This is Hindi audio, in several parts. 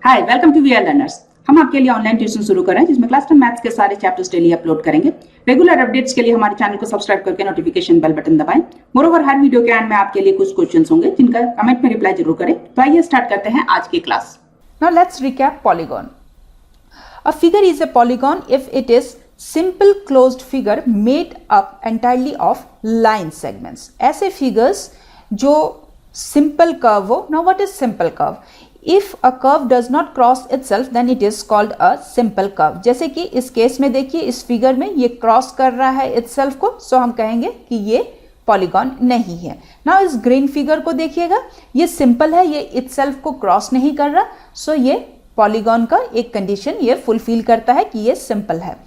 Hi, welcome to VRLearners। हम आपके लिए ऑनलाइन ट्यूशन शुरू कर रहे हैं जिसमें क्लास 10 मैथ्स के सारे चैप्टर्स डेली अपलोड करेंगे। रेगुलर अपडेट्स के लिए हमारे चैनल को सब्सक्राइब करके नोटिफिकेशन बेल बटन दबाएं। मोरोवर हर वीडियो के एंड में आपके लिए कुछ क्वेश्चंस होंगे जिनका कमेंट में रिप्लाई जरूर करें। तो आइए स्टार्ट करते हैं आज की class. Now let's recap polygon. A figure is a polygon if it is simple closed figure made up entirely of line segments. ऐसे figures जो simple curve हो. Now what is simple curve? If a curve does not cross itself then it is called a simple curve. जैसे कि इस केस में देखिए इस फिगर में ये क्रॉस कर रहा है itself को, सो हम कहेंगे कि ये पॉलीगॉन नहीं है। नाउ इस ग्रीन फिगर को देखिएगा, ये सिंपल है, ये itself को क्रॉस नहीं कर रहा, सो ये पॉलीगॉन का एक कंडीशन ये फुलफिल करता है कि ये सिंपल है।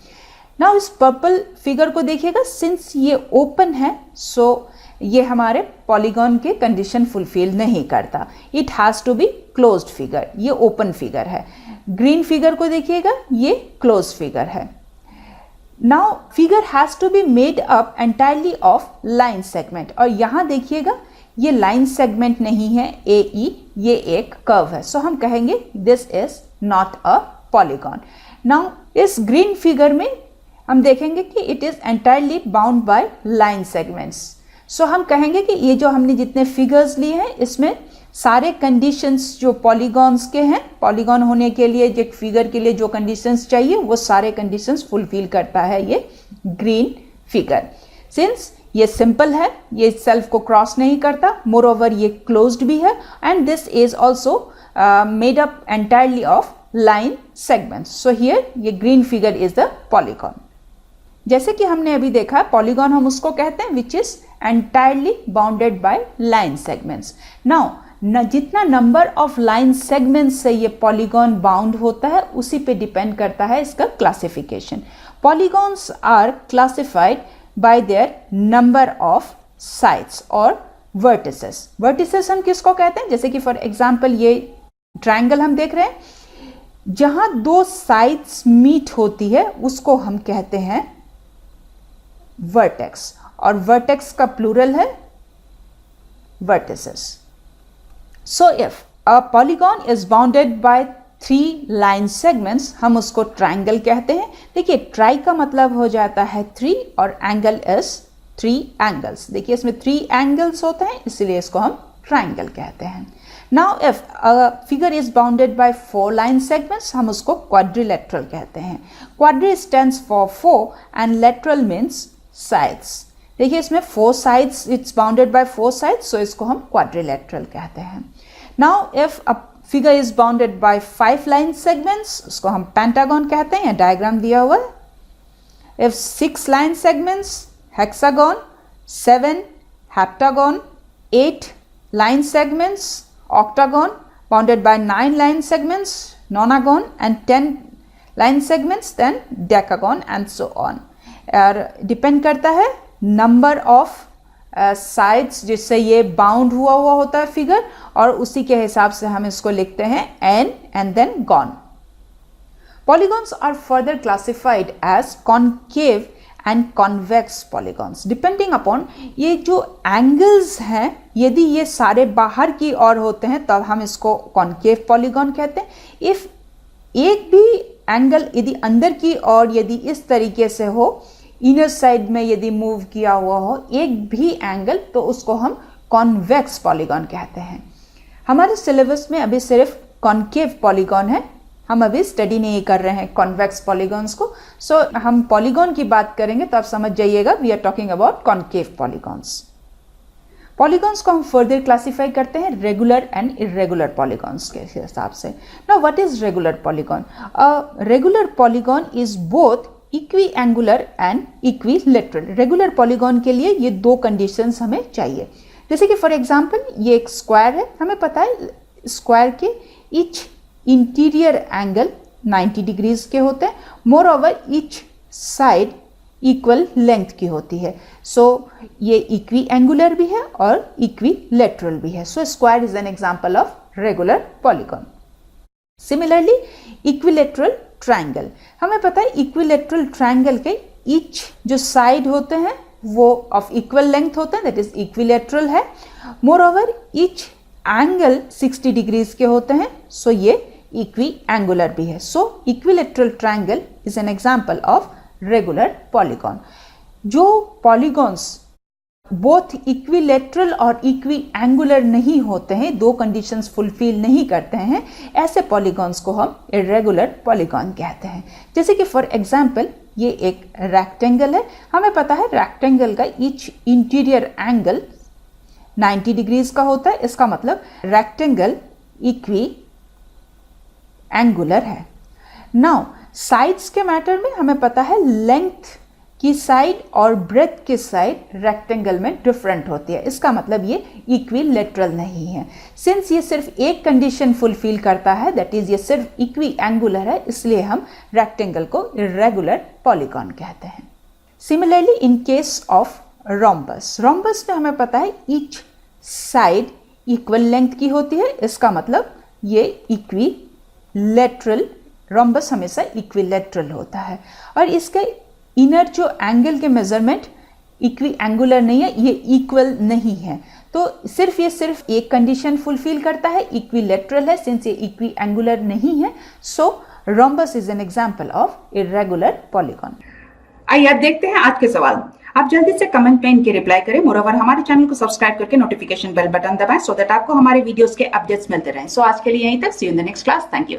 नाउ इस पर्पल फिगर को देखिएगा, सिंस ये ओपन है सो ये हमारे पॉलीगॉन के कंडीशन फुलफिल नहीं करता। It has to be closed figure, ये ओपन फिगर है। ग्रीन फिगर को देखिएगा, ये क्लोज फिगर है। Now figure has to be made up entirely of line segment, और यहाँ देखिएगा ये लाइन सेगमेंट नहीं है AE, ये एक कर्व है, सो हम कहेंगे this is not a polygon. Now इस ग्रीन फिगर में हम देखेंगे कि it is entirely bound by line segments, so हम कहेंगे कि ये जो हमने जितने फिगर्स लिए हैं इसमें सारे कंडीशंस जो पॉलीगॉन्स के हैं, पॉलीगॉन होने के लिए एक फिगर के लिए जो कंडीशंस चाहिए वो सारे कंडीशंस फुलफिल करता है ये ग्रीन फिगर। सिंस ये सिंपल है, ये सेल्फ को क्रॉस नहीं करता, मोर ओवर ये क्लोज्ड भी है, and this is also made up entirely of line segments, so here ये green figure is the polygon. जैसे कि हमने अभी देखा पॉलीगॉन हम उसको कहते हैं which is entirely bounded by line segments. Now जितना नंबर ऑफ लाइन सेगमेंट्स से ये पॉलीगॉन बाउंड होता है उसी पे डिपेंड करता है इसका classification. Polygons are classified by their number of sides और वर्टिसेस। वर्टिसेस हम किसको कहते हैं, जैसे कि फॉर एग्जांपल ये ट्रायंगल हम देख रहे हैं, जहां दो साइड्स मीट होती है उसको हम कहते हैं वर्टेक्स, और वर्टेक्स का प्लूरल है vertices. So if a polygon is bounded bye 3 line segments, हम उसको ट्रायंगल कहते हैं। देखिए ट्राई का मतलब हो जाता है 3 और एंगल इज 3 एंगल्स। देखिए इसमें 3 एंगल्स होते हैं इसलिए इसको हम ट्रायंगल कहते हैं। Now if a figure is bounded by 4 line segments, हम उसको क्वाड्रिलेटरल कहते हैं। Quadri stands for 4 and lateral means sides. देखिए इसमें 4 sides, it's bounded by 4 sides, so इसको हम क्वाड्रिलेटरल कहते हैं। Now if a figure is bounded by 5 line segments, उसको हम पेंटागन कहते हैं, डायग्राम दिया हुआ है। If 6 line segments, hexagon, 7 heptagon, 8 line segments, octagon, bounded by 9 line segments, nonagon, and 10 line segments, then decagon and so on. और डिपेंड करता है नंबर ऑफ साइड्स जिससे ये बाउंड हुआ होता है फिगर, और उसी के हिसाब से हम इसको लिखते हैं n and then gon. Polygons are further classified as concave and convex polygons depending upon ये जो एंगल्स हैं, यदि ये सारे बाहर की ओर होते हैं तब हम इसको कॉन्केव पॉलीगॉन कहते हैं। इफ एक भी एंगल यदि अंदर की ओर यदि इस तरीके से हो, इनर साइड में यदि मूव किया हुआ हो एक भी एंगल, तो उसको हम कॉन्वेक्स पॉलीगॉन कहते हैं। हमारे सिलेबस में अभी सिर्फ कॉन्केव पॉलीगॉन है, हम अभी स्टडी नहीं कर रहे हैं कॉन्वेक्स पॉलीगॉन्स को, सो हम पॉलीगॉन की बात करेंगे तो आप समझ जाइएगा we are talking about concave polygons. Polygons को हम फर्दर क्लासिफाई करते हैं रेगुलर एंड इरेगुलर पॉलीगॉन्स के हिसाब से। Now what is regular polygon? A regular polygon is both equiangular and equilateral. Regular polygon के लिए ये 2 कंडीशंस हमें चाहिए। जैसे कि फॉर एग्जांपल ये एक स्क्वायर है, हमें पता है स्क्वायर के ईच इंटीरियर एंगल 90 डिग्रीज के होते हैं, more over each side equal length की होती है, सो ये इक्वी एंगुलर भी है और इक्विलेटरल भी है, so square is an example of regular polygon. Similarly equilateral triangle, हमें पता है इक्विलेटरल ट्रायंगल के ईच जो साइड होते हैं वो ऑफ इक्वल लेंथ होते हैं, दैट इज इक्विलेटरल है। Moreover each angle 60 degrees के होते हैं, सो ये इक्विएंगुलर भी है। So equilateral triangle is an example of regular polygon. जो पॉलीगॉन्स बोथ इक्विलेटरल और इक्विएंगुलर नहीं होते हैं, दो कंडीशंस फुलफिल नहीं करते हैं, ऐसे पॉलीगॉन्स को हम इर्रेगुलर पॉलीगॉन कहते हैं। जैसे कि फॉर एग्जांपल ये एक रेक्टेंगल है, हमें पता है रेक्टेंगल का ईच इंटीरियर एंगल 90 डिग्रीज का होता है, इसका मतलब रेक्टेंगल इक्विएंगुलर है। नाउ साइड्स के मैटर में हमें पता है लेंथ की साइड और ब्रेथ की साइड रेक्टेंगल में डिफरेंट होती है, इसका मतलब ये इक्विलेटरल नहीं है। सिंस ये सिर्फ एक कंडीशन फुलफिल करता है, दैट इज ये सिर्फ इक्विएंगुलर है, इसलिए हम रेक्टेंगल को इर्रेगुलर पॉलीगॉन कहते हैं। Similarly in case of rhombus, rhombus में हमें पता है ईच साइड इक्वल लेंथ की होती है, इसका मतलब ये इक्विलेटरल, रोम्बस हमेशा इक्विलेटरल होता है और इसके इनर जो एंगल के मेजरमेंट इक्विएंगुलर नहीं है, ये इक्वल नहीं है। तो सिर्फ एक कंडीशन फुलफिल करता है, इक्विलेटरल है, सिंस ये इक्विएंगुलर नहीं है। So rhombus is an example of irregular polygon. आइए अब देखते हैं आज के सवाल। आप जल्दी से कमेंट में इनके रिप्लाई करें। मोरओवर हमारे चैनल को सब्सक्राइब करके नोटिफिकेशन बेल बटन दबाएं सो दैट आपको हमारे वीडियोस के अपडेट्स मिलते रहें। सो आज के लिए यहीं तक। See you in the next class. Thank you.